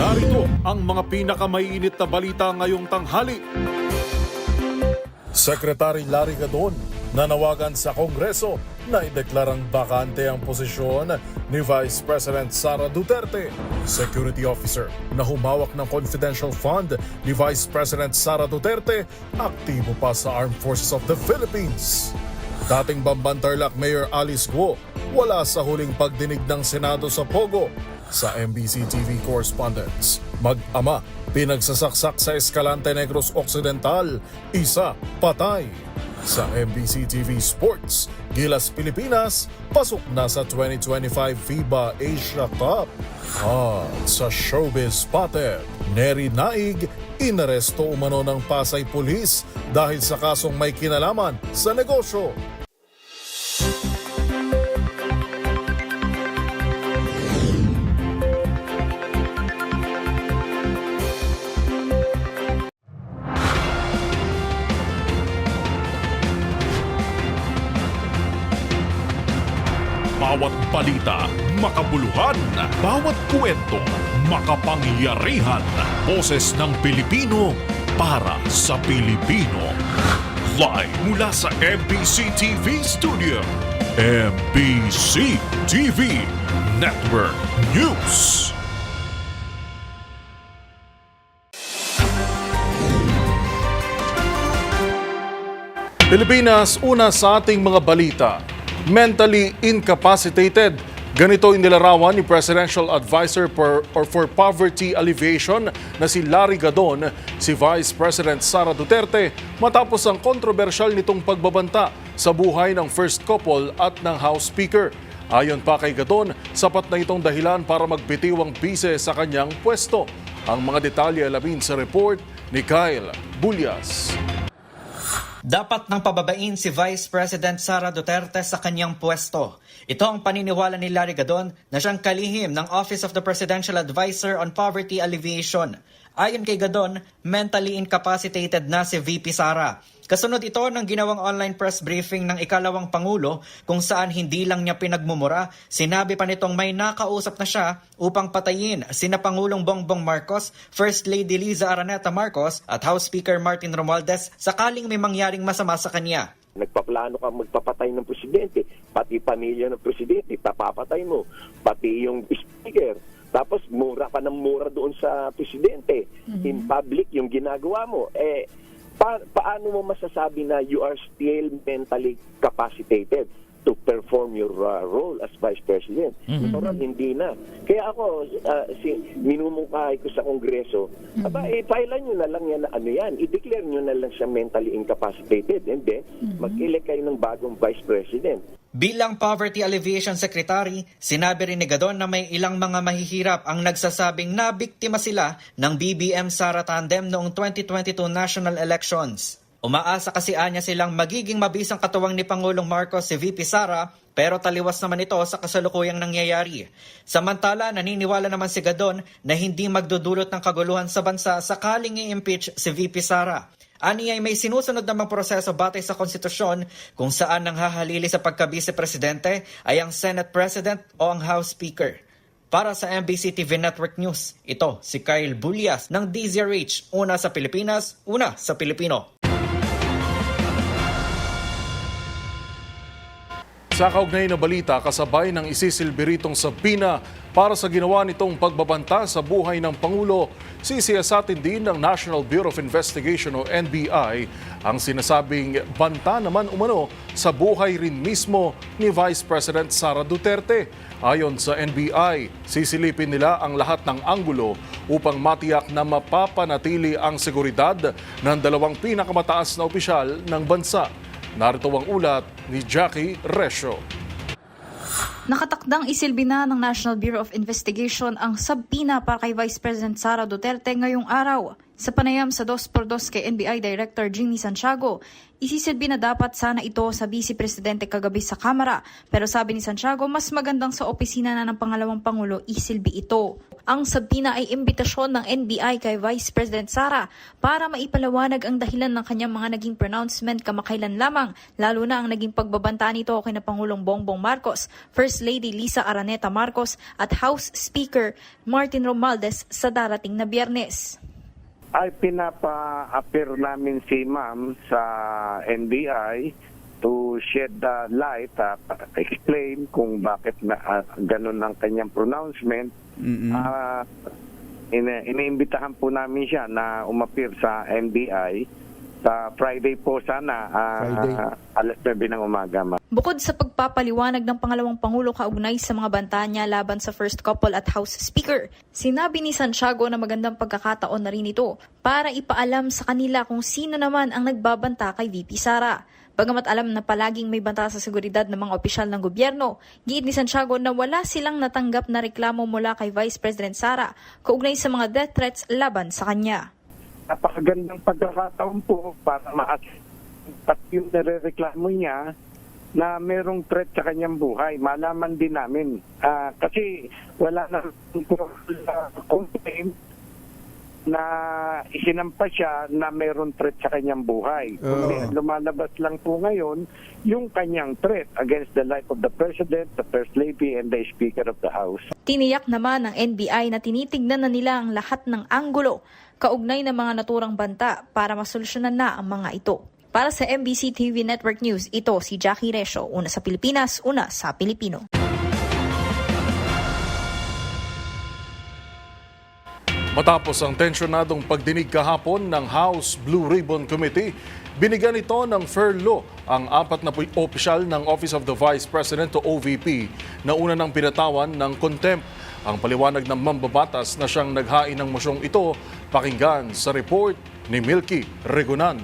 Narito ang mga pinakamainit na balita ngayong tanghali. Secretary Larry Gadon nanawagan sa Kongreso na ideklarang bakante ang posisyon ni Vice President Sara Duterte. Security officer na humawak ng confidential fund ni Vice President Sara Duterte aktibo pa sa Armed Forces of the Philippines. Dating Bamban-Tarlac Mayor Alice Guo wala sa huling pagdinig ng Senado sa Pogo. Sa MBC TV correspondents, mag-ama pinagsasaksak sa Escalante Negros Occidental, isa patay. Sa MBC TV Sports, Gilas Pilipinas, pasok na sa 2025 FIBA Asia Cup. At sa Showbiz Spotted, Neri Naig, inaresto umano ng Pasay Police dahil sa kasong may kinalaman sa negosyo. Bawat balita, makabuluhan. Bawat kwento, makapangyarihan. Boses ng Pilipino para sa Pilipino. Live mula sa MBC TV Studio. MBC TV Network News. Pilipinas, una sa ating mga balita. Mentally incapacitated. Ganito inilarawan ni Presidential Advisor for Poverty Alleviation na si Larry Gadon, si Vice President Sara Duterte matapos ang kontrobersyal nitong pagbabanta sa buhay ng first couple at ng House Speaker. Ayon pa kay Gadon, sapat na itong dahilan para magbitiw ang bise sa kanyang pwesto. Ang mga detalye alamin sa report ni Kyle Bulyas. Dapat nang pababain si Vice President Sara Duterte sa kanyang pwesto. Ito ang paniniwala ni Larry Gadon na siyang kalihim ng Office of the Presidential Advisor on Poverty Alleviation. Ayon kay Gadon, mentally incapacitated na si VP Sara. Kasunod ito ng ginawang online press briefing ng ikalawang Pangulo kung saan hindi lang niya pinagmumura, sinabi pa nitong may nakausap na siya upang patayin sina Pangulong Bongbong Marcos, First Lady Liza Araneta Marcos at House Speaker Martin Romualdez sakaling may mangyaring masama sa kanya. Nagpaplano ka magpapatay ng presidente, pati pamilya ng presidente, papapatay mo, pati yung speaker. Tapos mura ka ng mura doon sa presidente. In public, yung ginagawa mo. Paano mo masasabi na you are still mentally capacitated to perform your role as Vice President? Hindi na. Kaya ako, minumungkahay ko sa Kongreso, pailan nyo na lang yan na ano yan. I-declare nyo na lang siya mentally incapacitated and then mag-elect kayo ng bagong Vice President. Bilang Poverty Alleviation Secretary, sinabi rin ni Gadon na may ilang mga mahihirap ang nagsasabing nabiktima sila ng BBM Sara tandem noong 2022 national elections. Umaasa kasi anya silang magiging mabisang katuwang ni Pangulong Marcos si VP Sara, pero taliwas naman ito sa kasalukuyang nangyayari. Samantala, naniniwala naman si Gadon na hindi magdudulot ng kaguluhan sa bansa sakaling i-impeach si VP Sara. Ani ay may sinusunod namang proseso batay sa konstitusyon kung saan ang hahalili sa pagka-vice-presidente ay ang Senate President o ang House Speaker. Para sa MBC TV Network News, ito si Kyle Bulyas ng DZRH, una sa Pilipinas, una sa Pilipino. Sa kaugnay na balita, kasabay ng isisilbiritong sabina para sa ginawa nitong pagbabanta sa buhay ng Pangulo, sisiyasatin din ng National Bureau of Investigation o NBI ang sinasabing banta naman umano sa buhay rin mismo ni Vice President Sara Duterte. Ayon sa NBI, sisilipin nila ang lahat ng anggulo upang matiyak na mapapanatili ang seguridad ng dalawang pinakamataas na opisyal ng bansa. Narito ang ulat ni Jackie Resio. Nakatakdang isilbi na ng National Bureau of Investigation ang sabina para kay Vice President Sara Duterte ngayong araw. Sa panayam sa 2x2 kay NBI Director Jimmy Santiago, isisilbi na dapat sana ito sa Vice Presidente kagabi sa Kamara. Pero sabi ni Santiago, mas magandang sa opisina na ng pangalawang Pangulo isilbi ito. Ang sabina ay imbitasyon ng NBI kay Vice President Sara para maipalawanag ang dahilan ng kanyang mga naging pronouncement kamakailan lamang, lalo na ang naging pagbabanta nito kay na Pangulong Bongbong Marcos, First Lady Lisa Araneta Marcos at House Speaker Martin Romualdez sa darating na Biyernes. Ay pinapa-appear namin si Ma'am sa NBI to shed the light, explain kung bakit na ganun ang kanyang pronouncement. Iniimbitahan po namin siya na umappear sa NBI sa Friday po sana, alas 9 ng umaga. Bukod sa pagpapaliwanag ng pangalawang Pangulo kaugnay sa mga banta niya laban sa First Couple at House Speaker, sinabi ni Santiago na magandang pagkakataon na rin ito para ipaalam sa kanila kung sino naman ang nagbabanta kay VP Sara. Bagamat alam na palaging may banta sa seguridad ng mga opisyal ng gobyerno, giit ni Santiago na wala silang natanggap na reklamo mula kay Vice President Sara kaugnay sa mga death threats laban sa kanya. Napakagandang pagkakataon po para at yung nare-reklamo niya na merong threat sa kanyang buhay. Malaman din namin. Kasi wala na complaint na isinampa siya na meron threat sa kanyang buhay. Lumalabas lang po ngayon yung kanyang threat against the life of the President, the First Lady, and the Speaker of the House. Tiniyak naman ng NBI na tinitignan na nila ang lahat ng anggulo kaugnay ng mga naturang banta para masolusyonan na ang mga ito. Para sa MBC TV Network News, ito si Jackie Resio, una sa Pilipinas, una sa Pilipino. Matapos ang tensyonadong pagdinig kahapon ng House Blue Ribbon Committee, binigyan ito ng furlough ang 4 na opisyal ng Office of the Vice President o OVP na una ng pinatawan ng contempt. Ang paliwanag ng mambabatas na siyang naghain ng mosyong ito, pakinggan sa report ni Milky Regunan.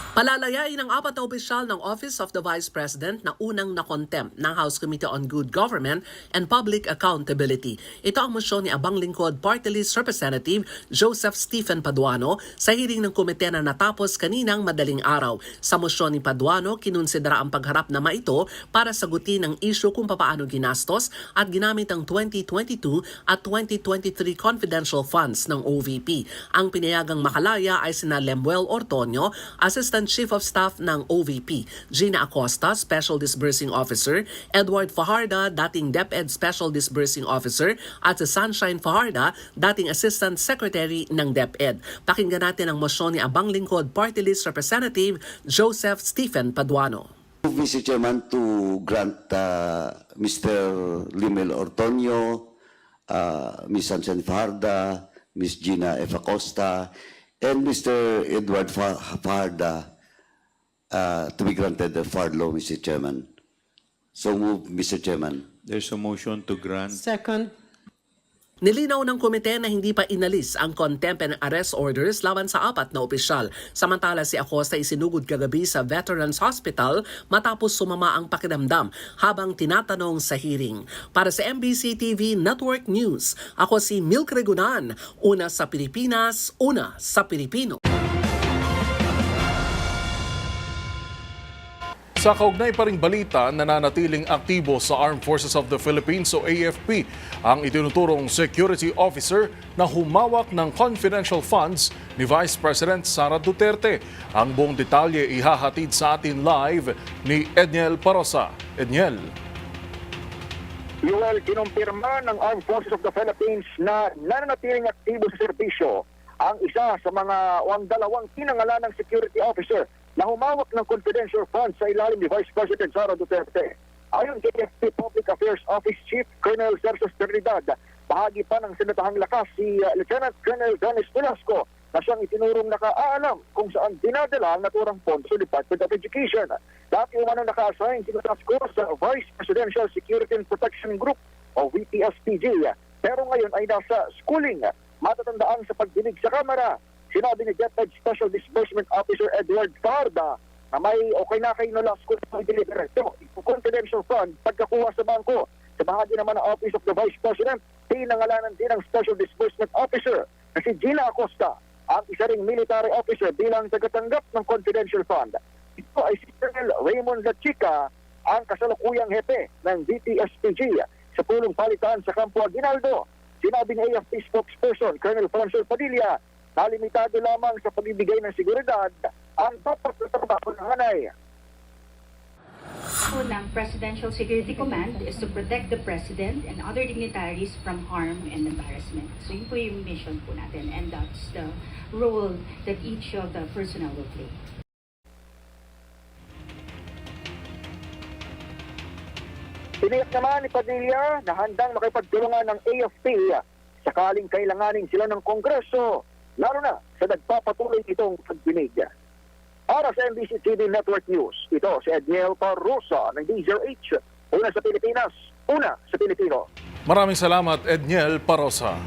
Palalayain ng 4 na opisyal ng Office of the Vice President na unang na-contempt ng House Committee on Good Government and Public Accountability. Ito ang mosyon ni Abang Lingkod Party List Representative Joseph Stephen Paduano sa hearing ng komite na natapos kaninang madaling araw. Sa mosyon ni Paduano, kinonsidera ang pagharap na maito para sagutin ang issue kung papaano ginastos at ginamit ang 2022 at 2023 confidential funds ng OVP. Ang pinayagang makalaya ay sina Lemuel Ortonio, Assistant Chief of Staff ng OVP, Gina Acosta, Special Disbursing Officer, Edward Fajarda, dating DepEd Special Disbursing Officer, at si Sunshine Fajarda, dating Assistant Secretary ng DepEd. Pakinggan natin ang mosyon ni Abang Lingkod Party List Representative Joseph Stephen Paduano. Mr. Chairman, to grant Mr. Limel Ortonio, Ms. Sunshine Fajarda, Ms. Gina F. Acosta, and Mr. Edward Fajarda to be granted the furlough, Mr. Chairman. So move, Mr. Chairman. There's a motion to grant. Second. Nilinaw ng komite na hindi pa inalis ang contempt and arrest orders laban sa 4 na opisyal. Samantala si Acosta isinugod kagabi sa Veterans Hospital matapos sumama ang pakiramdam habang tinatanong sa hearing. Para sa MBC TV Network News, ako si Milk Regunan, una sa Pilipinas, una sa Pilipino. Sa kaugnay pa ring balita, nananatiling aktibo sa Armed Forces of the Philippines o AFP ang itinuturong security officer na humawak ng confidential funds ni Vice President Sara Duterte. Ang buong detalye ihahatid sa atin live ni Edniel Parosa. Edniel. Yuel, kinumpirma ng Armed Forces of the Philippines na nananatiling aktibo sa serbisyo ang isa sa mga 2 pinangalanang security officer na humawak ng confidential funds sa ilalim ni Vice President Sara Duterte. Ayon kay AFP Public Affairs Office Chief Colonel Sergio Trinidad, bahagi pa ng sinatahang lakas si Lieutenant Colonel Dennis Velasco na siyang itinurong nakaalam kung saan dinadala ang naturang pondo sa Department of Education. Dati umano naka-assign si Velasco sa Vice Presidential Security and Protection Group o VPSPG. Pero ngayon ay nasa schooling. Matatandaan sa pagdinig sa Kamara, sinabi ni DepEd Special Disbursement Officer Edward Fajarda na may okay na kayo na last school na i-deliver ito. Confidential fund pagkakuha sa bangko. Sa bahagi naman ng Office of the Vice President, pinangalanan din ang Special Disbursement Officer na si Gina Acosta, ang isa ring military officer bilang tagatanggap ng confidential fund. Ito ay si Colonel Raymond Lachica, ang kasalukuyang hepe ng DTSPG sa pulong palitan sa Campo Aguinaldo. Sinabi ng AFP spokesperson Colonel Francis Padilla na limitado lamang sa pagbibigay ng seguridad ang dapat na trabaho ng hanay. Ng Presidential Security Command is to protect the President and other dignitaries from harm and embarrassment. So yun po yung mission po natin, and that's the role that each of the personnel will play. Tiniyak naman ni Padilla na handang makipagtulungan ng AFP sakaling kailanganin sila ng Kongreso, lalo na sa nagpapatuloy itong pagbinig. Para sa MBC TV Network News, ito si Edniel Parrosa ng DZRH. Una sa Pilipinas, una sa Pilipino. Maraming salamat, Edniel Parosa.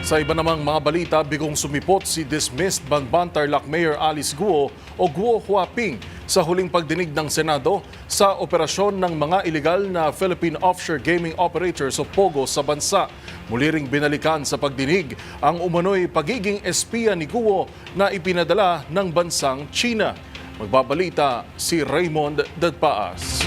Sa iba namang mga balita, bigong sumipot si dismissed Banban Tarlac Mayor Alice Guo o Guo Huaping sa huling pagdinig ng Senado sa operasyon ng mga ilegal na Philippine Offshore Gaming Operators o POGO sa bansa. Muli ring binalikan sa pagdinig ang umano'y pagiging espiya ni Guo na ipinadala ng bansang China. Magbabalita si Raymond Dadpaas.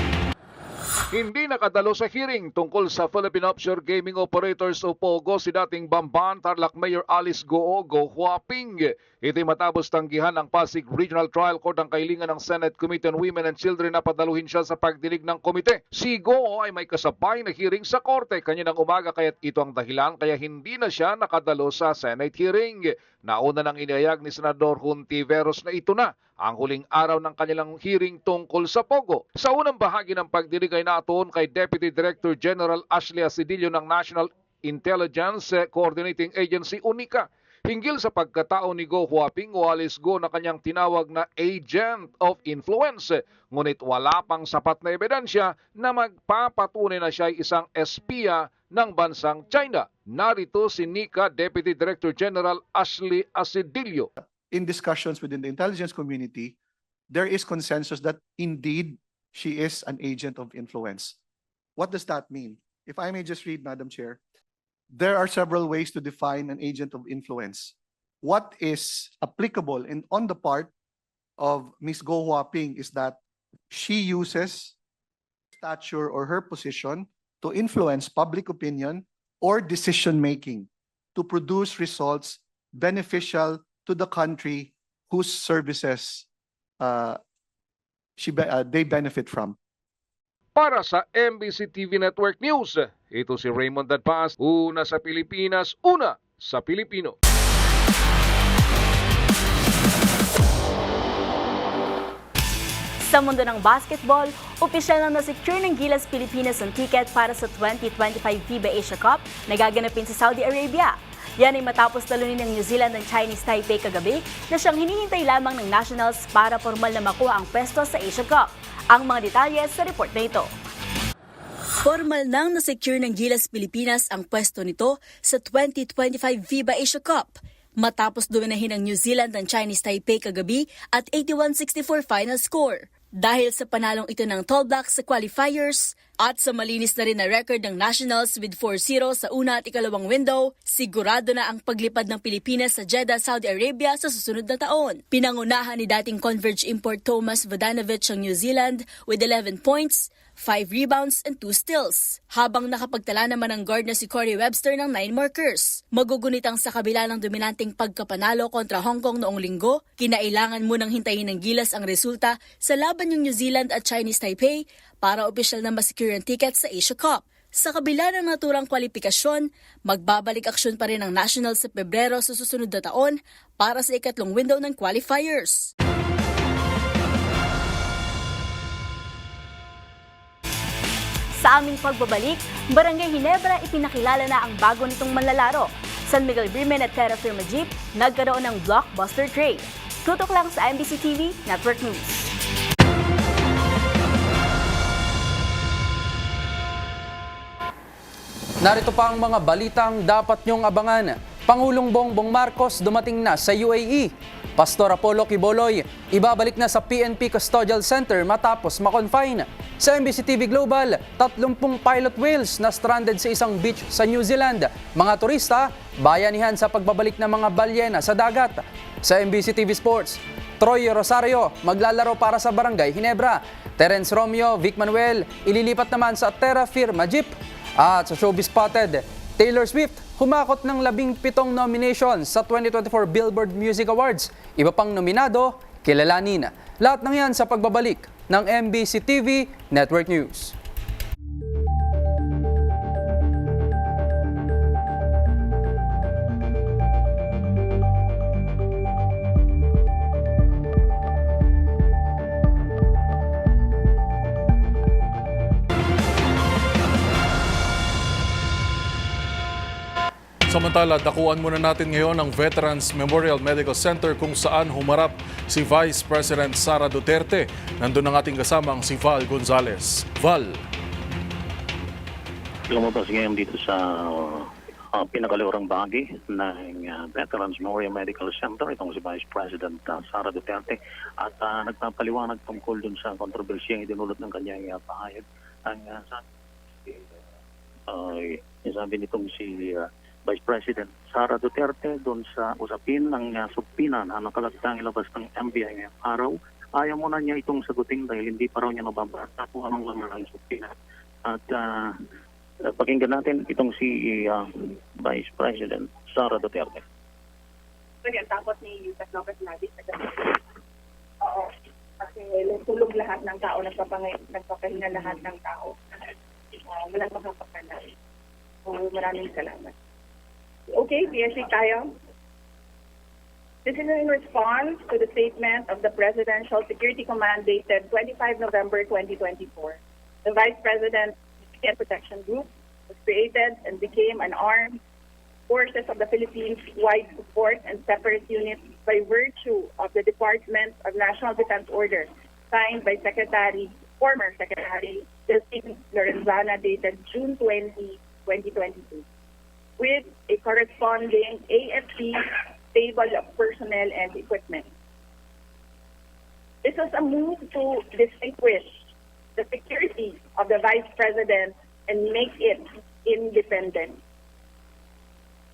Hindi nakadalo sa hearing tungkol sa Philippine Offshore Gaming Operators o POGO si dating Bamban Tarlac Mayor Alice Guo Huaping. Ito'y matapos tanggihan ng Pasig Regional Trial Court ang kailingan ng Senate Committee on Women and Children na padaluhin siya sa pagdinig ng komite. Si Guo ay may kasabay na hearing sa korte kaninang umaga, kaya't ito ang dahilan kaya hindi na siya nakadalo sa Senate hearing. Nauna nang inihayag ni Senador Hontiveros na ito na ang huling araw ng kanilang hearing tungkol sa POGO. Sa unang bahagi ng pagdinig ay natuon kay Deputy Director General Ashley Asidillo ng National Intelligence Coordinating Agency UNICA hinggil sa pagkatao ni Guo Huaping o Alice Guo na kanyang tinawag na agent of influence. Ngunit wala pang sapat na ebidensya na magpapatunay na siya ay isang espiya ng bansang China. Narito si NICA Deputy Director General Ashley Asidillo. In discussions within the intelligence community, there is consensus that indeed she is an agent of influence. What does that mean? If I may just read, Madam Chair, there are several ways to define an agent of influence. What is applicable on the part of Ms. Guo Huaping is that she uses stature or her position to influence public opinion or decision-making to produce results beneficial to the country whose services they benefit from. Para sa MBC TV Network News, ito si Raymond Dadpaas, una sa Pilipinas, una sa Pilipino. Sa mundo ng basketball, opisyal na na-secure ng Gilas Pilipinas ang ticket para sa 2025 FIBA Asia Cup na gaganapin sa Saudi Arabia. Yan ay matapos talunin ng New Zealand ang Chinese Taipei kagabi na siyang hinihintay lamang ng Nationals para formal na makuha ang pwesto sa Asia Cup. Ang mga detalye sa report na ito. Formal nang na-secure ng Gilas Pilipinas ang pwesto nito sa 2025 FIBA Asia Cup matapos dominahin ng New Zealand ang Chinese Taipei kagabi at 81-64 final score. Dahil sa panalong ito ng Tall Blacks sa qualifiers at sa malinis na rin na record ng Nationals with 4-0 sa una at ikalawang window, sigurado na ang paglipad ng Pilipinas sa Jeddah, Saudi Arabia sa susunod na taon. Pinangunahan ni dating Converge import Tomas Vodanovic ang New Zealand with 11 points, 5 rebounds and 2 steals. Habang nakapagtala naman ang guard na si Corey Webster ng 9 markers. Magugunitang sa kabila ng dominanteng pagkapanalo kontra Hong Kong noong linggo, kinailangan munang hintayin ng Gilas ang resulta sa laban ng New Zealand at Chinese Taipei para opisyal na masecure ang ticket sa Asia Cup. Sa kabila ng naturang kwalifikasyon, magbabalik aksyon pa rin ang Nationals sa Pebrero sa susunod na taon para sa ikatlong window ng qualifiers. Sa aming pagbabalik, Barangay Ginebra ipinakilala na ang bago nitong manlalaro. San Miguel Brimen at Terra Firma Jeep nagkaroon ng blockbuster trade. Tutok lang sa MBC TV Network News. Narito pa ang mga balitang dapat niyong abangan. Pangulong Bongbong Marcos dumating na sa UAE. Pastor Apollo Quiboloy, ibabalik na sa PNP Custodial Center matapos makonfine. Sa MBC TV Global, 30 pilot whales na stranded sa isang beach sa New Zealand. Mga turista, bayanihan sa pagbabalik ng mga balyena sa dagat. Sa MBC TV Sports, Troy Rosario maglalaro para sa Barangay Ginebra. Terence Romeo, Vic Manuel, ililipat naman sa Terra Firma Jeep. At sa Showbiz Spotted, Taylor Swift humakot ng 17 nominations sa 2024 Billboard Music Awards. Iba pang nominado, kilalanin. Lahat ng yan sa pagbabalik ng MBC TV Network News. Samantala, dakuan muna natin ngayon ang Veterans Memorial Medical Center kung saan humarap si Vice President Sara Duterte. Nandun ang ating kasamang si Val Gonzalez. Val. Lumabas ngayon dito sa pinakaluurang bahagi ng Veterans Memorial Medical Center, itong si Vice President Sara Duterte, at nagpapaliwanag tungkol dun sa kontrobersyang idinulot ng kanyang pahayag. Sabi nitong si Vice President Sara Duterte doon sa usapin ng subpina na nakalagdang ilabas ng MBI ngayong araw. Ayaw muna niya itong sagutin dahil hindi pa raw niya nababasa kung anong laman ng subpina. At pakinggan natin itong si Vice President Sara Duterte. So yan, tapos ni Yusef Lopez Nadi. Oo. Kasi tulog lahat ng tao, nagpapahinga lahat ng tao. Walang makapagpala. So maraming salamat. Okay, PSC tayo. This is in response to the statement of the Presidential Security Command dated 25 November 2024. The Vice President and Protection Group was created and became an armed forces of the Philippines-wide support and separate unit by virtue of the Department of National Defense Order signed by former Secretary Delphine Lorenzana dated June 20, 2022. With a corresponding AFP table of personnel and equipment. This was a move to distinguish the security of the Vice President and make it independent.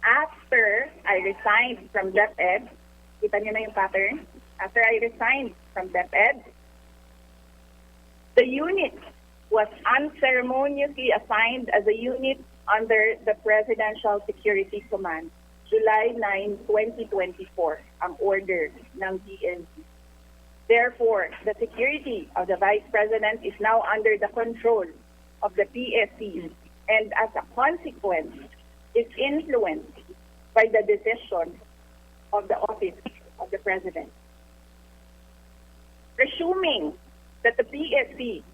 After I resigned from DepEd, kita niyo na yung pattern, after I resigned from DepEd, the unit was unceremoniously assigned as a unit under the Presidential Security Command, July 9, 2024, ang order ng PNP. Therefore, the security of the Vice President is now under the control of the PSC and as a consequence, is influenced by the decision of the Office of the President. Presuming that the PSC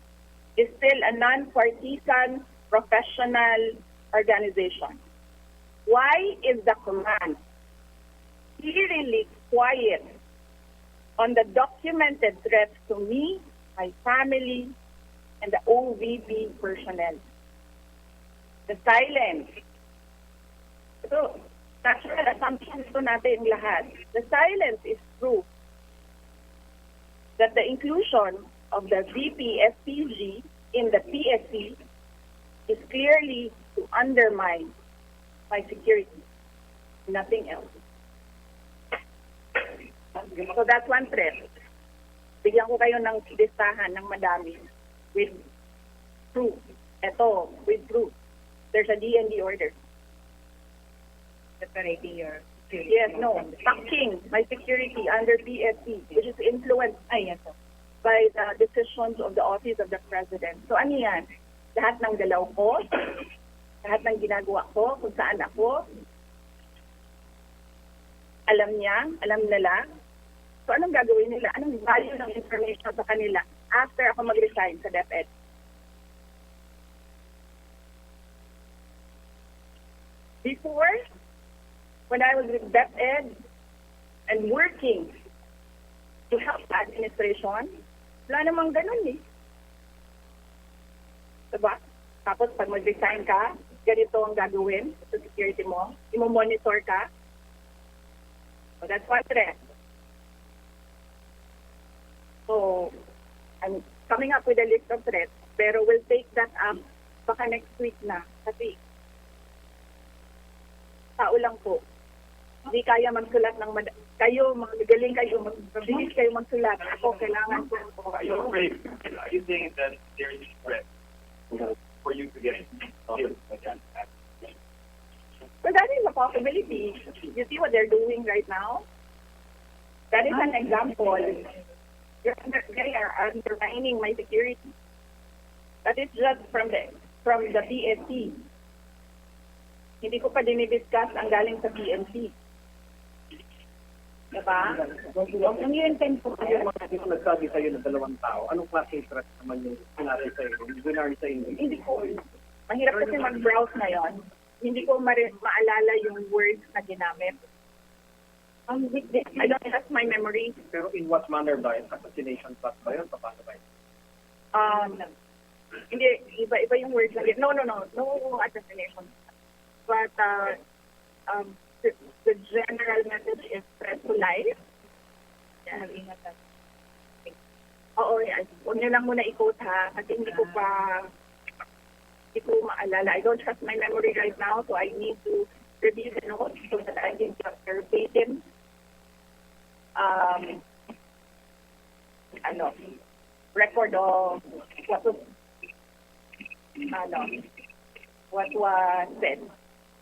is still a non-partisan professional organization. Why is the command eerily quiet on the documented threats to me, my family, and the OVP personnel? The silence. So, natural assumption ito natin lahat. The silence is proof that the inclusion of the VP SPG in the PSC is clearly to undermine my security. Nothing else. So that's one threat. Bigyan ko kayo ng listahan ng madami with proof. Ito, with proof. There's a DND order. Separating your security. Yes, no. Packing my security under PSC, which is influenced by the decisions of the Office of the President. So ano yan? Lahat ng galaw ko, lahat ng ginagawa ko, kung saan ako, alam niya, alam nila. So anong gagawin nila? Anong value ng information sa kanila after ako mag-resign sa DepEd? Before, when I was with DepEd and working to help the administration, wala namang ganun eh. Diba? Tapos pag mag-resign ka, ganito ang gagawin sa security mo. Imo-monitor ka. So that's one threat. So, I'm coming up with a list of threats, pero we'll take that up baka next week na. Kasi, tao lang po. Hindi kaya magsulat ng kayo, magaling kayo, mabilis kayo magsulat. Ako, kailangan ko. Are you saying that there is a threat for you to get Well, that is a possibility. You see what they're doing right now? That is an example. They are undermining my security. That is just from the PNP. Hindi ko pa dinidiscuss ang galing sa PNP. Diba? Ang i-intend ko kayo. Yung nagsabi sa'yo ng dalawang tao, anong klase threat naman yung sinabi sa'yo? Yung binari sa'yo? Hindi ko. Mahirap kasi mag-browse ngayon. Hindi ko maalala yung words na ginamit. I don't trust my memory. Pero in what manner ba? Assassination plot ba yun? Paano ba yun? Hindi, iba yung words na ginamit. No assassination. But the general message is threat to life. Oo, yan. Huwag niyo lang muna i-quote ha, kasi hindi ko maalala. I don't trust my memory right now, so I need to review the notes so that I can just verbatim record of what was said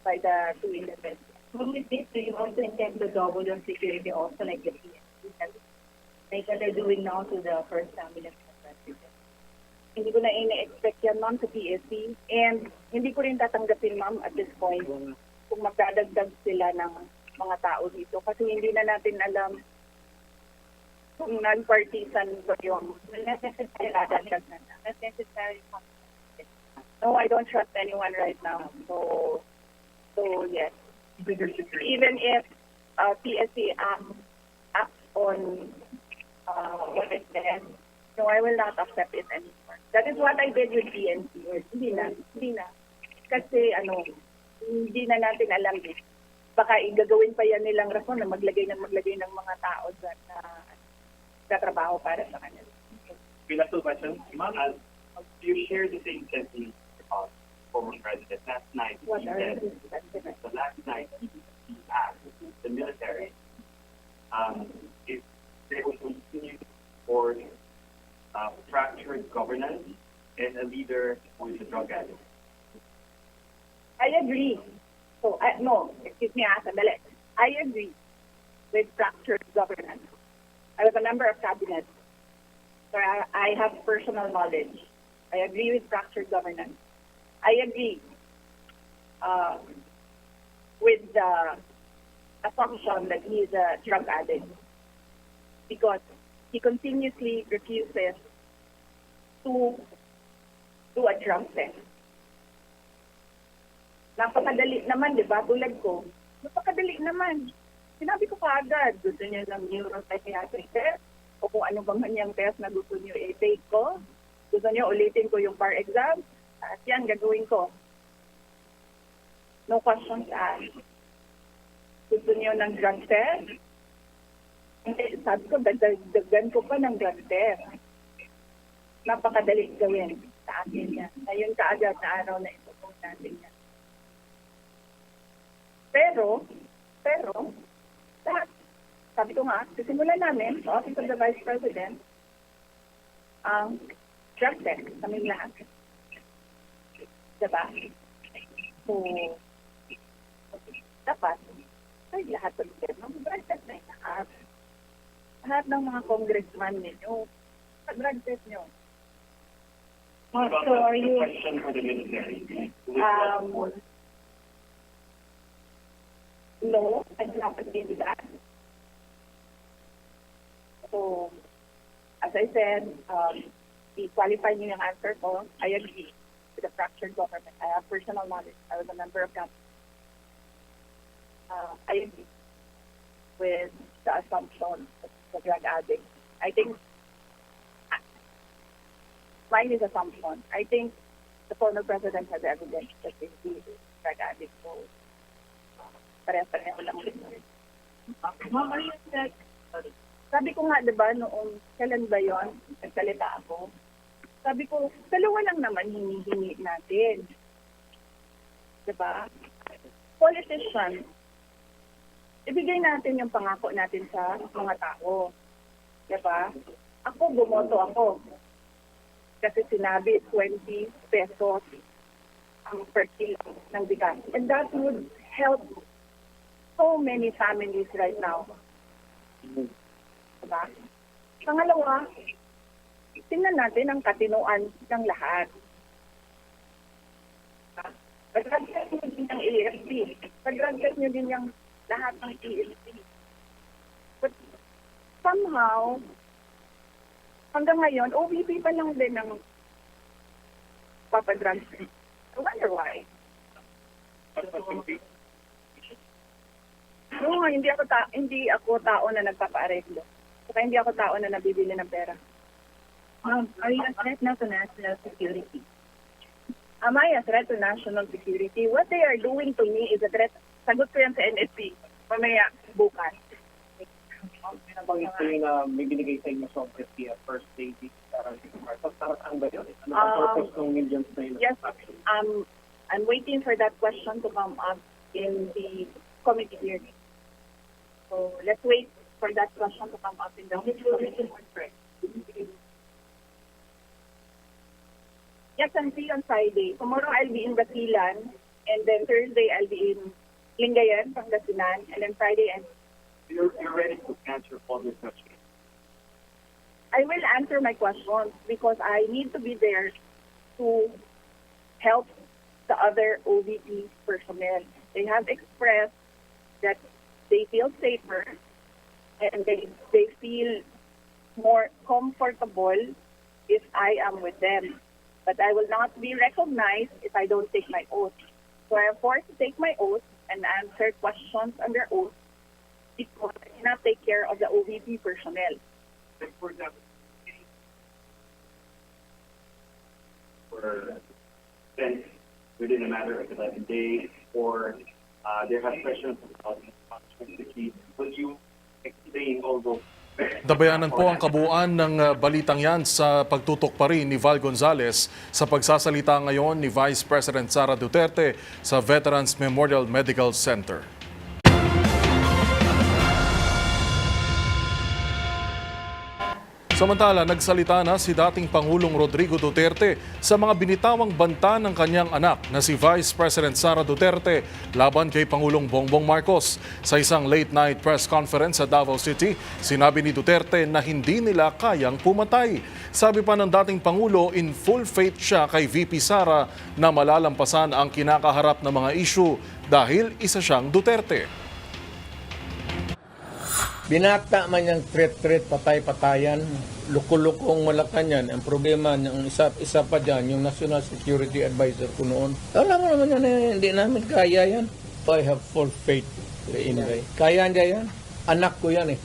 by the two individuals. With this, do you also intend to double your security also like the PNP, like what they're doing now to the first family of the president? Hindi ko na ina-expect yan, ma'am, sa PSC. And hindi ko rin tatanggapin, ma'am, at this point, kung magdadagdag sila ng mga tao dito. Kasi hindi na natin alam kung non-partisan ba yung dadagdag na. No, I don't trust anyone right now. So yes. Even if PSC acts on what it says, no, I will not accept it anymore. That is what I did with PNC. Hindi na. Kasi hindi na natin alam eh. Baka igagawin pa yan nilang rason na maglagay ng mga tao dyan na katrabaho para sa kanila. Last question, ma'am, do you share the same sentiment of former president last night? What are the last night he asked the military if they would continue for fractured governance and a leader who is a drug addict. I agree. So, excuse me, sandali. I agree with fractured governance. I was a member of cabinet, so I have personal knowledge. I agree with fractured governance. I agree with the assumption that he is a drug addict because he continuously refuses to do a drug test. Napakadali naman, di ba? Tulad ko, napakadali naman. Sinabi ko kaagad, gusto niyo ng neuropsychiatric test o kung ano bang hanyang test na gusto niyo i-take ko. Gusto niyo ulitin ko yung bar exam. At yan, gagawin ko. No questions asked. Gusto niyo ng drug test? Hindi, sabi ko, dagdagan ko pa ng drug test. Napakadali gawin sa akin yan. Ngayon kaagad na araw na ito kung natin yan. Pero, lahat, sabi ko nga, sisimulan namin sa Office of the Vice President ang drug test kaming lahat. Diba? So, dapat, ay lahat ng drug test na inaas. Lahat ng mga congressman ninyo, drug test nyo. So are you... Question for the military. No, I do not agree with that. So, as I said, i-qualify niyo yung answer ko. I agree with the fractured government. I have personal knowledge. I was a member of cabinet. I agree with the assumption of the drug addict. I think mine is assumption. I think the former president has evidence that he is a drug addict. So, pareho lang. Ma'am, are you Sabi ko nga, di ba, noong kailan ba yon nagsalita ako, sabi ko, dalawa lang naman hinihingi natin. Di ba? Politician, ibigay natin yung pangako natin sa mga tao. Di ba? Ako, bumoto ako. Kasi sinabi, 20 pesos ang per kilo ng bigas. And that would help so many families right now. Diba? Pangalawa, tingnan natin ang katinoan ng lahat. Pag-drug-test nyo din yung AFP. Pag-drug-test nyo din yung lahat ng AFP. But somehow, hanggang ngayon, OVP pa lang din ng papadrug-test. I wonder why. No, hindi ako tao na nagpapa-areglo. Saka hindi ako tao na nabibili ng pera. Are you a threat now to national security? Am I a threat to national security? What they are doing to me is a threat. Sagot ko yan sa NSP. Mamaya, bukas. Nabanggit ko yung may binigay sa inyo sa First Lady. Para saan ba yun? Ano ang purpose ng millions na yun? Yes, I'm waiting for that question to come up in the committee hearing. So let's wait for that question to come up in the committee. Yes, I'm free on Friday. Tomorrow I'll be in Basilan, and then Thursday I'll be in Lingayen, Pangasinan, and then Friday You're ready to answer all these questions? I will answer my questions because I need to be there to help the other OVP personnel. They have expressed that they feel safer and they feel more comfortable if I am with them. But I will not be recognized if I don't take my oath. So I am forced to take my oath and answer questions under oath because I cannot take care of the OVP personnel. For example, spent within a matter of 11 days, or there have questions about the will you explain all those? Dabayanan po ang kabuuan ng balitang yan sa pagtutok pa rin ni Val Gonzales sa pagsasalita ngayon ni Vice President Sara Duterte sa Veterans Memorial Medical Center. Samantala, nagsalita na si dating Pangulong Rodrigo Duterte sa mga binitawang banta ng kanyang anak na si Vice President Sara Duterte laban kay Pangulong Bongbong Marcos. Sa isang late-night press conference sa Davao City, sinabi ni Duterte na hindi nila kayang pumatay. Sabi pa ng dating Pangulo, in full faith siya kay VP Sara na malalampasan ang kinakaharap na mga issue dahil isa siyang Duterte. Binata man yung threat, patay-patayan, luko-lukong Malacanang. Ang problema ng isa pa dyan, yung National Security Advisor ko noon. Alam mo naman yan, hindi namin kaya yan. I have full faith in Inday. Kaya niya yan. Anak ko yan eh.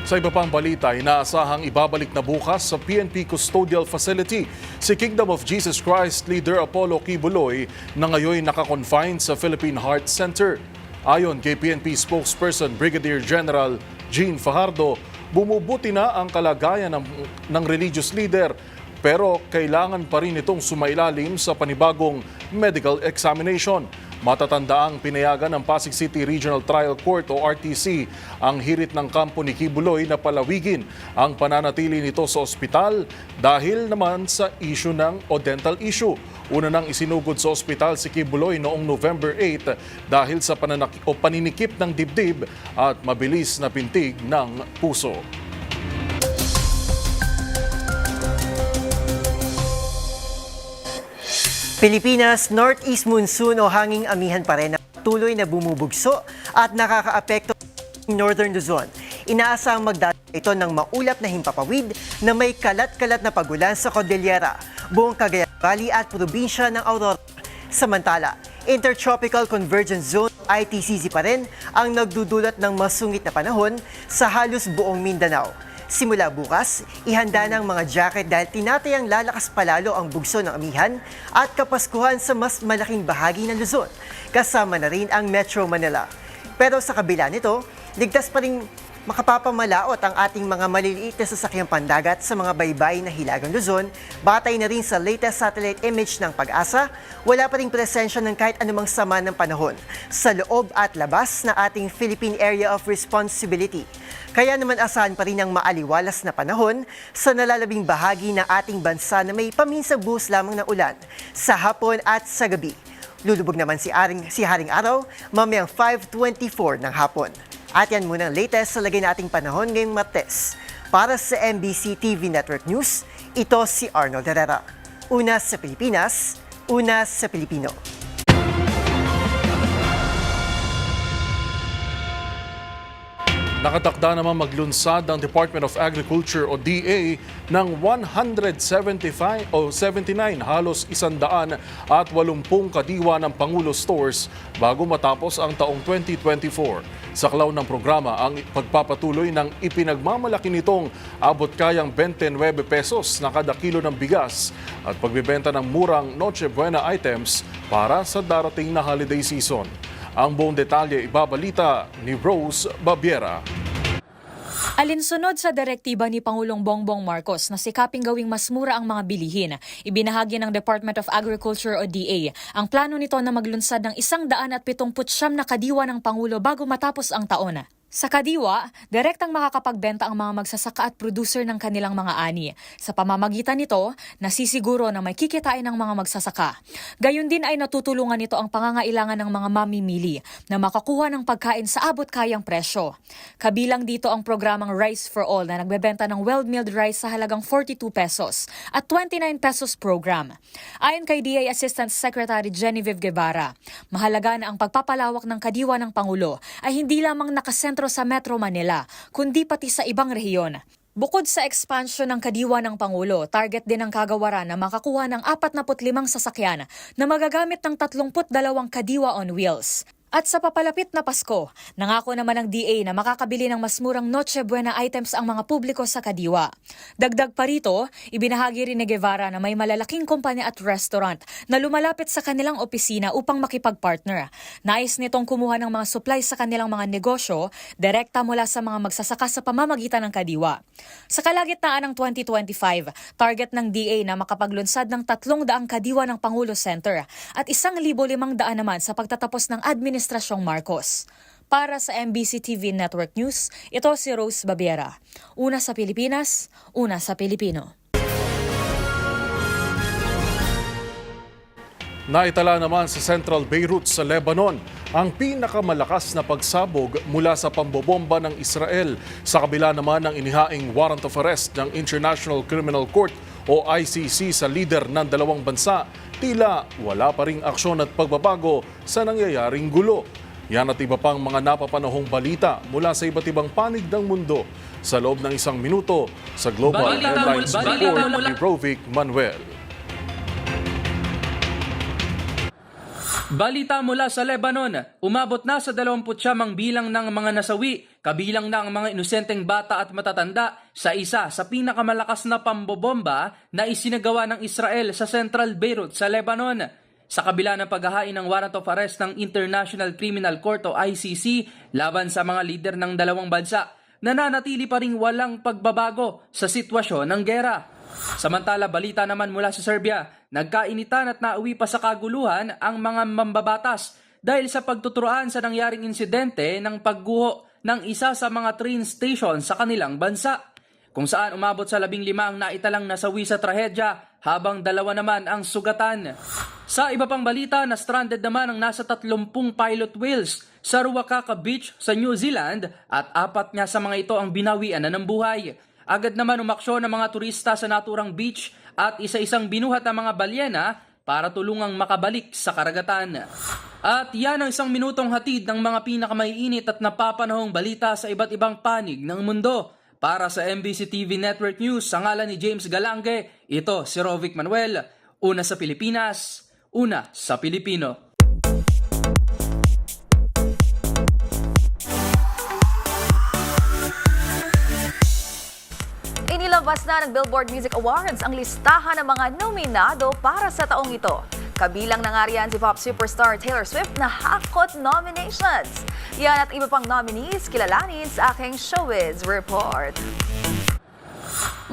Sa iba pang balita, inaasahang ibabalik na bukas sa PNP Custodial Facility si Kingdom of Jesus Christ leader Apollo Kibuloy na ngayon nakakonfine sa Philippine Heart Center. Ayon kay PNP spokesperson Brigadier General Jean Fajardo, bumubuti na ang kalagayan ng religious leader pero kailangan pa rin itong sumailalim sa panibagong medical examination. Matatandaang pinayagan ng Pasig City Regional Trial Court o RTC ang hirit ng kampo ni Kibuloy na palawigin ang pananatili nito sa ospital dahil naman sa issue o dental issue. Una nang isinugod sa ospital si Kibuloy noong November 8 dahil sa paninikip ng dibdib at mabilis na pintig ng puso. Pilipinas, northeast monsoon o hanging amihan pa rin na tuloy na bumubugso at nakakaapekto ng Northern Luzon. Inaasang magdadala ito ng maulap na himpapawid na may kalat-kalat na pagulan sa Cordillera, buong Cagayan Valley at probinsya ng Aurora. Samantala, Intertropical Convergence Zone ITCZ pa rin ang nagdudulot ng masungit na panahon sa halos buong Mindanao. Simula bukas, ihanda ng mga jacket dahil tinatayang lalakas palalo ang bugso ng amihan at kapaskuhan sa mas malaking bahagi ng Luzon. Kasama na rin ang Metro Manila. Pero sa kabila nito, ligtas pa rin makapapamalaot ang ating mga maliliit na sasakyang pandagat sa mga baybay na hilagang Luzon. Batay na rin sa latest satellite image ng Pag-asa, wala pa ring presensya ng kahit anumang sama ng panahon sa loob at labas na ating Philippine Area of Responsibility. Kaya naman asahan pa rin ang maaliwalas na panahon sa nalalabing bahagi ng ating bansa na may paminsang buhos lamang ng ulan sa hapon at sa gabi. Lulubog naman si Haring Araw mamayang 5:24 ng hapon. At yan muna ang latest sa lagay nating panahon ngayong Martes. Para sa MBC TV Network News, ito si Arnold Herrera. Una sa Pilipinas, una sa Pilipino. Nakatakda naman maglunsad ang Department of Agriculture o DA ng 179 halos 180 kadiwa ng Pangulo stores bago matapos ang taong 2024. Sa klaw ng programa ang pagpapatuloy ng ipinagmamalaki nitong abot kayang 29 pesos na kada kilo ng bigas at pagbibenta ng murang Noche Buena items para sa darating na holiday season. Ang buong detalye ibabalita ni Rose Babiera. Alinsunod sa direktiba ni Pangulong Bongbong Marcos na sikaping gawing mas mura ang mga bilihin, ibinahagi ng Department of Agriculture o DA ang plano nito na maglunsad ng 179 na kadiwa ng Pangulo bago matapos ang taon. Sa kadiwa, direktang makakapagbenta ang mga magsasaka at producer ng kanilang mga ani. Sa pamamagitan nito, nasisiguro na may kikitain ng mga magsasaka. Gayun din ay natutulungan nito ang pangangailangan ng mga mamimili na makakuha ng pagkain sa abot kayang presyo. Kabilang dito ang programang Rice for All na nagbebenta ng well-milled rice sa halagang 42 pesos at 29 pesos program. Ayon kay DA Assistant Secretary Genevieve Guevara, mahalaga na ang pagpapalawak ng kadiwa ng Pangulo ay hindi lamang nakasentro sa Metro Manila, kundi pati sa ibang rehiyon. Bukod sa expansion ng kadiwa ng Pangulo, target din ng kagawaran na makakuha ng 45 sasakyan na magagamit ng 32 kadiwa on wheels. At sa papalapit na Pasko, nangako naman ng DA na makakabili ng mas murang Noche Buena items ang mga publiko sa kadiwa. Dagdag pa rito, ibinahagi rin ni Guevara na may malalaking kumpanya at restaurant na lumalapit sa kanilang opisina upang makipag-partner. Nais nitong kumuha ng mga supplies sa kanilang mga negosyo, direkta mula sa mga magsasaka sa pamamagitan ng kadiwa. Sa kalagitnaan ng 2025, target ng DA na makapaglunsad ng 300 kadiwa ng Pangulo Center at 1,500 naman sa pagtatapos ng Administrasyong Marcos. Para sa MBC TV Network News, ito si Rose Babiera. Una sa Pilipinas, una sa Pilipino. Naitala naman sa Central Beirut sa Lebanon ang pinakamalakas na pagsabog mula sa pambobomba ng Israel sa kabila naman ng inihaing warrant of arrest ng International Criminal Court o ICC sa lider ng dalawang bansa. Tila wala pa ring aksyon at pagbabago sa nangyayaring gulo. Yan at iba pang mga napapanahong balita mula sa iba't ibang panig ng mundo sa loob ng 1 minuto sa Global Headlines Report ni Rovic Manuel. Balita mula sa Lebanon, umabot na sa 29 bilang ng mga nasawi, kabilang na ang mga inosenteng bata at matatanda sa isa sa pinakamalakas na pambobomba na isinagawa ng Israel sa Central Beirut sa Lebanon. Sa kabila ng paghahain ng warrant of arrest ng International Criminal Court o ICC laban sa mga lider ng dalawang bansa, nananatili pa ring walang pagbabago sa sitwasyon ng gera. Samantala, balita naman mula sa Serbia, nagkainitan at nauwi pa sa kaguluhan ang mga mambabatas dahil sa pagtuturoan sa nangyaring insidente ng pagguho ng isa sa mga train station sa kanilang bansa, kung saan umabot sa 15 ang naitalang nasawi sa trahedya habang 2 naman ang sugatan. Sa iba pang balita, na-stranded naman ang nasa 30 pilot whales sa Ruakaka Beach sa New Zealand at 4 nga sa mga ito ang binawian na ng buhay. Agad naman umaksyon ng mga turista sa naturang beach at isa-isang binuhat ang mga balyena para tulungang makabalik sa karagatan. At yan ang 1 minutong hatid ng mga pinakamaiinit at napapanahong balita sa iba't ibang panig ng mundo. Para sa MBC TV Network News, sa ngalan ni James Galange, ito si Rovic Manuel. Una sa Pilipinas, una sa Pilipino. Inilabas na ng Billboard Music Awards ang listahan ng mga nominado para sa taong ito. Kabilang na nga riyan si pop superstar Taylor Swift na hakot nominations. Yan at iba pang nominees kilalanin sa aking Showbiz Report.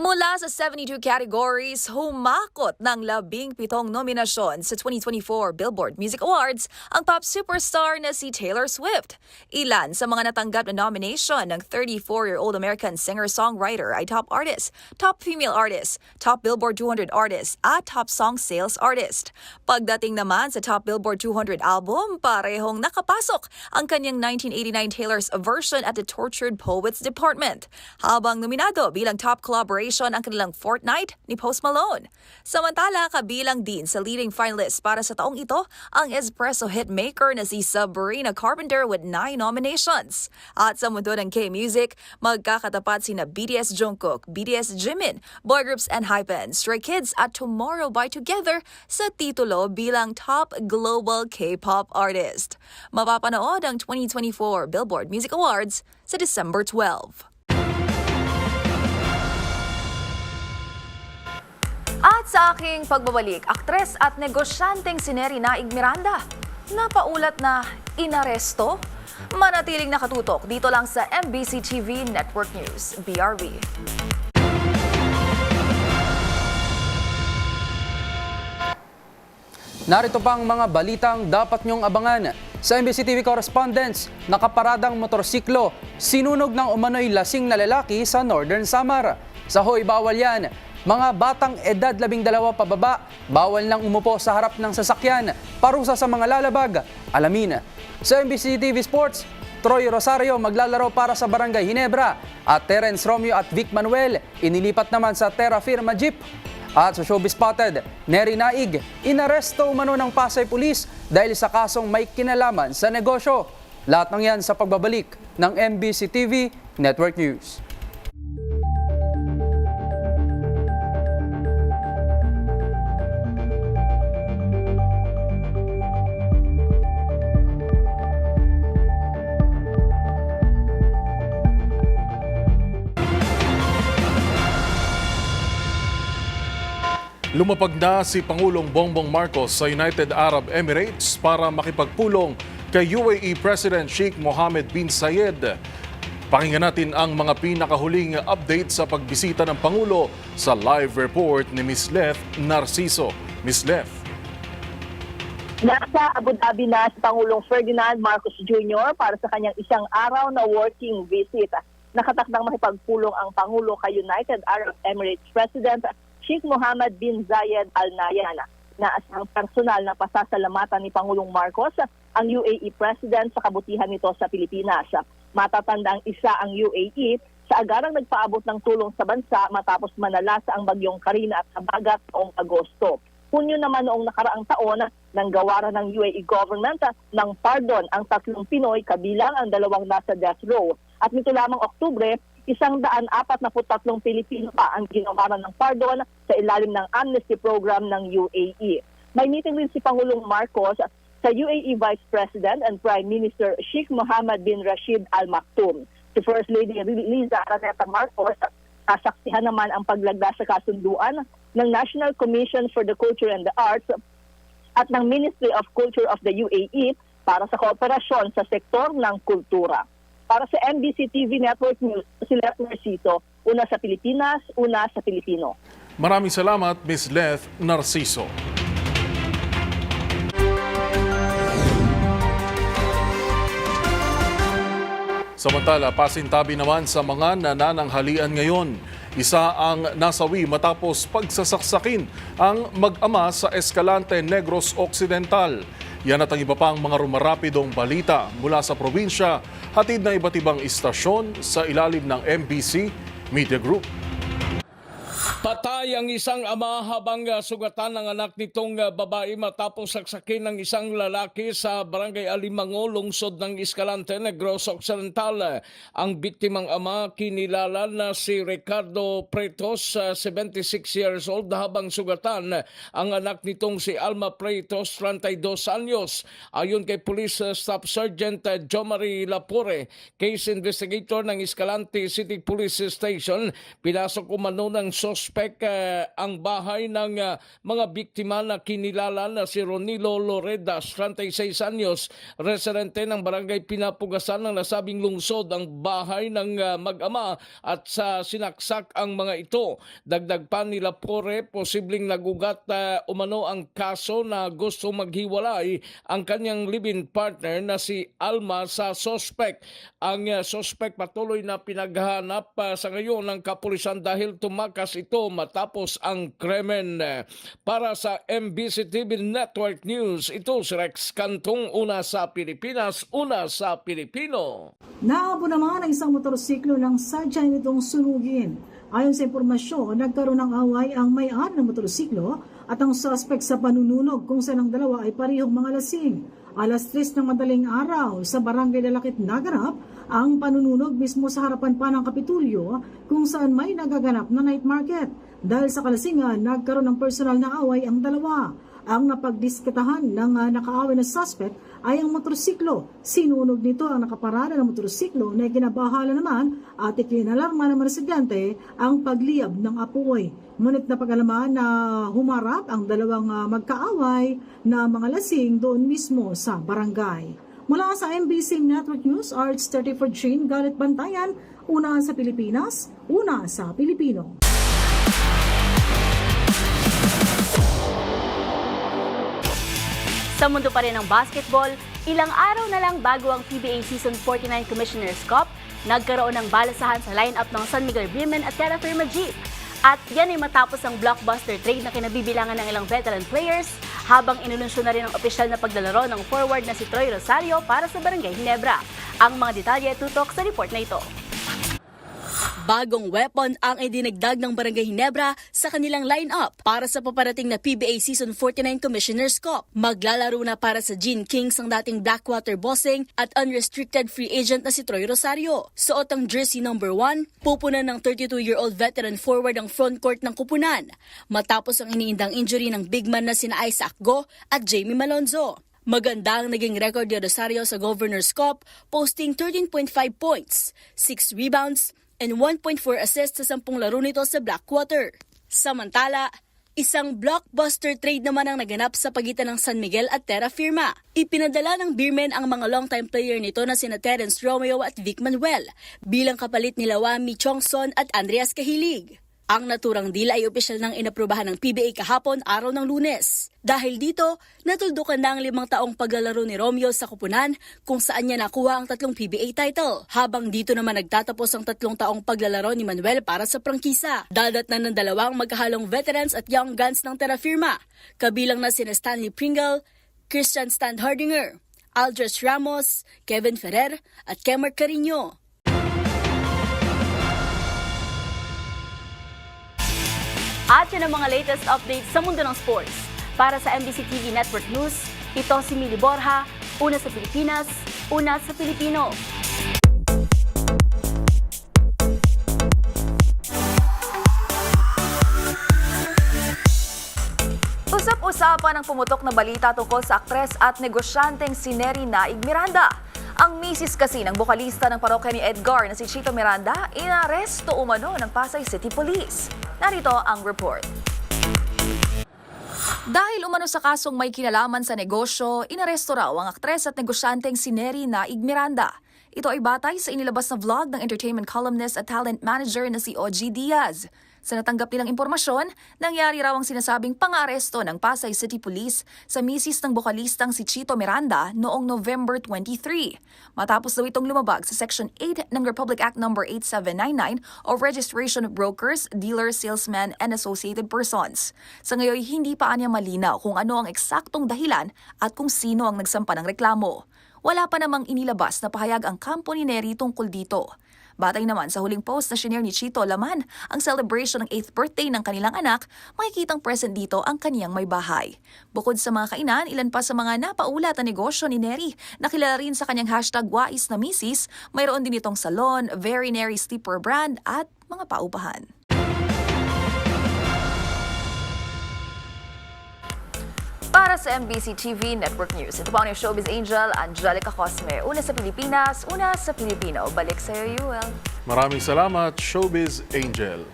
Mula sa 72 categories, humakot ng 17 nominasyon sa 2024 Billboard Music Awards ang pop superstar na si Taylor Swift. Ilan sa mga natanggap na nomination ng 34-year-old American singer-songwriter ay Top Artist, Top Female Artist, Top Billboard 200 Artist at Top Song Sales Artist. Pagdating naman sa Top Billboard 200 Album, parehong nakapasok ang kanyang 1989 Taylor's version at the Tortured Poets Department. Habang nominado bilang Top Collaboration ang kanilang Fortnight ni Post Malone. Samantala, kabilang din sa leading finalists para sa taong ito ang espresso hitmaker na si Sabrina Carpenter with 9 nominations. At sa mundo ng K-music, magkakatapat sina BTS Jungkook, BTS Jimin, boy groups ENHYPEN, Stray Kids at Tomorrow by Together sa titulo bilang Top Global K-pop Artist. Mapapanood ang 2024 Billboard Music Awards sa December 12. At sa aking pagbabalik, aktres at negosyanteng si Neri Naig Miranda, napaulat na inaresto? Manatiling nakatutok dito lang sa MBC TV Network News, BRB. Narito pang mga balitang dapat niyong abangan. Sa MBC TV correspondents, nakaparadang motorsiklo, sinunog ng umano'y lasing na lalaki sa Northern Samar. Sa hoy, bawal yan. Mga batang edad 12 pababa, bawal lang umupo sa harap ng sasakyan, parusa sa mga lalabag. Alamin. Sa MBC TV Sports, Troy Rosario maglalaro para sa Barangay Ginebra at Terence Romeo at Vic Manuel inilipat naman sa Terra Firma Jeep. At sa Showbiz Spotted, Neri Naig, inaresto umano ng Pasay Police dahil sa kasong may kinalaman sa negosyo. Lahat ng yan sa pagbabalik ng MBC TV Network News. Lumapag na si Pangulong Bongbong Marcos sa United Arab Emirates para makipagpulong kay UAE President Sheikh Mohammed bin Zayed. Pakinggan natin ang mga pinakahuling update sa pagbisita ng Pangulo sa live report ni Ms. Leth Narciso. Ms. Leth. Nasa Abu Dhabi na si Pangulong Ferdinand Marcos Jr. para sa kanyang isang araw na working visit. Nakatakdang makipagpulong ang Pangulo kay United Arab Emirates President Sheikh Mohammed bin Zayed Al Nahyan na asang personal na pasasalamatan ni Pangulong Marcos ang UAE President sa kabutihan nito sa Pilipinas. Matatandang isa ang UAE sa agarang nagpaabot ng tulong sa bansa matapos manalasa ang bagyong Karina at Habagat noong Agosto. Hunyo naman noong nakaraang taon nang gawaran ng UAE government ng pardon ang 3 Pinoy kabilang ang 2 nasa death row. At nito lamang Oktubre, 143 Pilipino pa ang ginawaran ng pardon sa ilalim ng amnesty program ng UAE. May meeting rin si Pangulong Marcos sa UAE Vice President and Prime Minister Sheikh Mohammed bin Rashid Al Maktoum. Si First Lady Liza Araneta Marcos, sasaksihan naman ang paglagda sa kasunduan ng National Commission for the Culture and the Arts at ng Ministry of Culture of the UAE para sa kooperasyon sa sektor ng kultura. Para sa MBC TV Network News, si Leth Narciso, una sa Pilipinas, una sa Pilipino. Maraming salamat, Ms. Leth Narciso. Samantala, pasintabi naman sa mga nanananghalian ngayon. Isa ang nasawi matapos pagsasaksakin ang mag-ama sa Escalante Negros Occidental. Yan at ang iba pang mga rumarapidong balita mula sa probinsya, hatid na iba't ibang istasyon sa ilalim ng MBC Media Group. Patay ang isang ama habang sugatan ng anak nitong babae matapos saksakin ng isang lalaki sa Barangay Alimango, lungsod ng Escalante, Negros Occidental. Ang biktimang ama kinilala na si Ricardo Pretos, 76 years old, habang sugatan ang anak nitong si Alma Pretos, 32 anyos. Ayon kay Police Staff Sergeant Jomari Lapore, case investigator ng Escalante City Police Station, pinasok umano ng suspect ang bahay ng mga biktima na kinilala na si Ronilo Loredas, 36 anyos, residente ng barangay Pinapugasan ng nasabing lungsod. Ang bahay ng mag-ama at sa sinaksak ang mga ito. Dagdag pa ni Lapore, posibleng nagugat umano ang kaso na gusto maghiwalay ang kanyang live-in partner na si Alma sa suspect. Ang suspect patuloy na pinaghahanap sa ngayon ng kapulisan dahil tumakas ito matapos ang krimen. Para sa MBC TV Network News, ito si Rex Cantong, una sa Pilipinas, una sa Pilipino. Naabo naman ang isang motorsiklo ng sadya nitong sunugin. Ayon sa impormasyon, nagkaroon ng away ang may-ari ng motorsiklo at ang suspect sa panununog kung saan ang dalawa ay parehong mga lasing. Alas 3 ng madaling araw sa Barangay Lalakit naganap ang panununog mismo sa harapan pa ng Kapitulyo kung saan may nagaganap na night market. Dahil sa kalasingan, nagkaroon ng personal na away ang dalawa. Ang napagdiskitahan ng nakaaway na suspect ay ang motorsiklo. Sinunog nito ang nakaparada ng motorsiklo na ikinabahala naman at ikinalarma ng mga residente ang pagliyab ng apoy. Ngunit napag-alaman na humarap ang dalawang magkaaway na mga lasing doon mismo sa barangay. Mula sa MBC Network News, Arts 34 Jane Galit Bantayan, una sa Pilipinas, una sa Pilipino. Sa mundo pa rin ng basketball, ilang araw na lang bago ang PBA Season 49 Commissioner's Cup, nagkaroon ng balasahan sa lineup ng San Miguel Beermen at Terra Firma Jeep. At yan ay matapos ang blockbuster trade na kinabibilangan ng ilang veteran players, habang inununsyo na rin ang opisyal na paglalaro ng forward na si Troy Rosario para sa Barangay Ginebra. Ang mga detalye tutok sa report na ito. Bagong weapon ang idinagdag ng Barangay Ginebra sa kanilang lineup para sa paparating na PBA Season 49 Commissioner's Cup. Maglalaro na para sa Gene Kings ang dating Blackwater bossing at unrestricted free agent na si Troy Rosario. Suot ang jersey number 1, pupunan ng 32-year-old veteran forward ang frontcourt ng kupunan, matapos ang iniindang injury ng big man na sina Isaac Go at Jamie Malonzo. Maganda ang naging record ni Rosario sa Governor's Cup, posting 13.5 points, 6 rebounds, and 1.4 assists sa 10 laro nito sa Blackwater. Samantala, isang blockbuster trade naman ang naganap sa pagitan ng San Miguel at Terra Firma. Ipinadala ng Beermen ang mga long-time player nito na sina Terence Romeo at Vic Manuel bilang kapalit nila Wami Chongson at Andreas Kahilig. Ang naturang deal ay opisyal ng inaprubahan ng PBA kahapon araw ng Lunes. Dahil dito, natuldukan na ang 5 taong paglalaro ni Romeo sa kupunan kung saan niya nakuha ang 3 PBA title. Habang dito naman nagtatapos ang 3 taong paglalaro ni Manuel para sa prangkisa. Dadatnan ng 2 magkahalong veterans at young guns ng Terra Firma, kabilang na sina Stanley Pringle, Christian Standhardinger, Aldres Ramos, Kevin Ferrer at Kemar Carino. At yan ang mga latest updates sa mundo ng sports. Para sa MBC TV Network News, ito si Mili Borja, una sa Pilipinas, una sa Pilipino. Usap-usapan ang pumutok na balita tungkol sa aktres at negosyanteng si Neri Naig Miranda. Ang misis kasi ng bokalista ng parokya ni Edgar na si Chito Miranda, inaresto umano ng Pasay City Police. Narito ang report. Dahil umano sa kasong may kinalaman sa negosyo, inaresto raw ang aktres at negosyanteng si Neri Naig Miranda. Ito ay batay sa inilabas na vlog ng entertainment columnist at talent manager na si OG Diaz. Sa natanggap nilang impormasyon, nangyari raw ang sinasabing pang-aresto ng Pasay City Police sa misis ng bokalistang si Chito Miranda noong November 23. Matapos daw itong lumabag sa Section 8 ng Republic Act No. 8799 o Registration of Brokers, Dealers, Salesmen, and Associated Persons. Sa ngayon, hindi pa anya malinaw kung ano ang eksaktong dahilan at kung sino ang nagsampa ng reklamo. Wala pa namang inilabas na pahayag ang kampo ni Neri tungkol dito. Batay naman sa huling post na shinare ni Chito Laman, ang celebration ng 8th birthday ng kanilang anak, makikitang present dito ang kaniyang may bahay. Bukod sa mga kainan, ilan pa sa mga napaulat na negosyo ni Neri na kilala rin sa kanyang #wais na misis, mayroon din itong salon, Very Neri Slipper brand at mga paupahan. Para sa MBC TV Network News, ito po ang Showbiz Angel, Angelica Cosme. Una sa Pilipinas, una sa Pilipino. Balik sa iyo, Yuel. Maraming salamat, Showbiz Angel.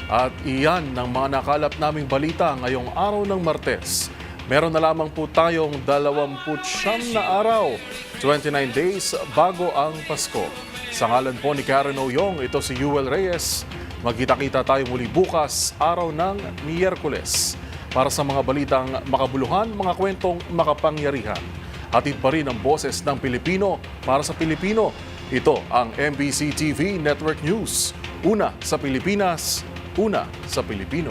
At iyan ng mga nakalap naming balita ngayong araw ng Martes. Meron na lamang po tayong 29 na araw, 29 days bago ang Pasko. Sa ngalan po ni Karen Oyong, ito si Yuel Reyes. Magkita-kita tayo muli bukas, araw ng Miyerkules. Para sa mga balitang makabuluhan, mga kwentong makapangyarihan. Hatid pa rin ang boses ng Pilipino para sa Pilipino. Ito ang MBC TV Network News. Una sa Pilipinas, una sa Pilipino.